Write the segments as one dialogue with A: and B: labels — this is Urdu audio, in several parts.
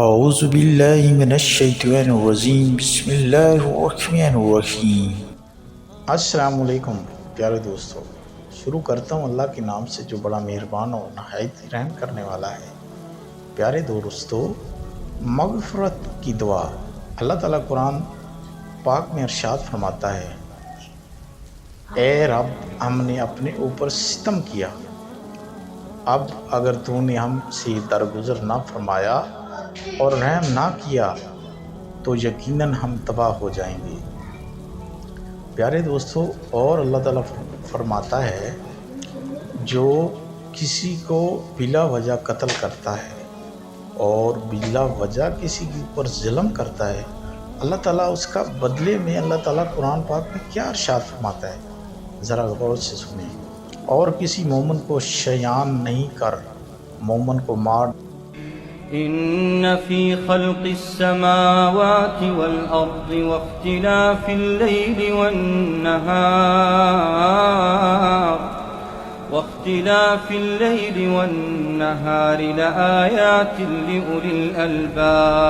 A: اعوذ باللہ من الشیطان الرجیم بسم اللہ الرحمن الرحیم۔ السلام علیکم پیارے دوستو، شروع کرتا ہوں اللہ کے نام سے جو بڑا مہربان اور نہایت رحم کرنے والا ہے۔ پیارے دوستو، مغفرت کی دعا اللہ تعالیٰ قرآن پاک میں ارشاد فرماتا ہے، اے رب ہم نے اپنے اوپر ستم کیا، اب اگر تو نے ہم سے درگزر نہ فرمایا اور رحم نہ کیا تو یقیناً ہم تباہ ہو جائیں گے۔ پیارے دوستو، اور اللہ تعالیٰ فرماتا ہے جو کسی کو بلا وجہ قتل کرتا ہے اور بلا وجہ کسی کے اوپر ظلم کرتا ہے، اللہ تعالیٰ اس کا بدلے میں اللہ تعالیٰ قرآن پاک میں کیا ارشاد فرماتا ہے، ذرا غور سے سنیں۔ اور کسی مومن کو شیان نہیں کر، مومن کو مار۔
B: إن في خلق السماوات والأرض واختلاف الليل والنهار لآيات لأولي الألباب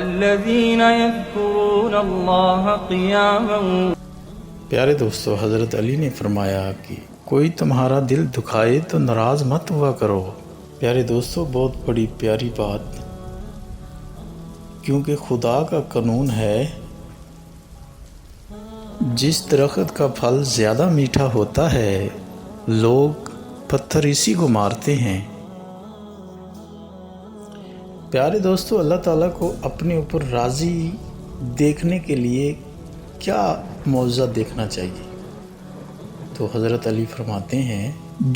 B: الذين يذكرون الله قياما۔
A: پیارے دوستو، حضرت علی نے فرمایا کہ کوئی تمہارا دل دکھائے تو ناراض مت ہوا کرو۔ پیارے دوستو، بہت بڑی پیاری بات، کیونکہ خدا کا قانون ہے جس درخت کا پھل زیادہ میٹھا ہوتا ہے لوگ پتھر اسی کو مارتے ہیں۔ پیارے دوستو، اللہ تعالیٰ کو اپنے اوپر راضی دیکھنے کے لیے کیا معجزہ دیکھنا چاہیے؟ تو حضرت علی فرماتے ہیں،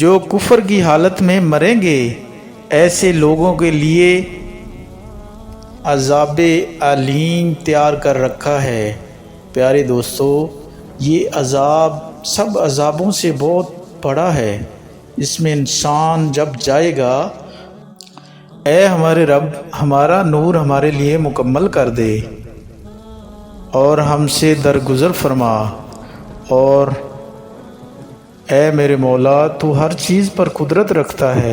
A: جو کفر کی حالت میں مریں گے ایسے لوگوں کے لیے عذاب علیم تیار کر رکھا ہے۔ پیارے دوستو، یہ عذاب سب عذابوں سے بہت بڑا ہے، اس میں انسان جب جائے گا، اے ہمارے رب ہمارا نور ہمارے لیے مکمل کر دے اور ہم سے درگزر فرما، اور اے میرے مولا تو ہر چیز پر قدرت رکھتا ہے۔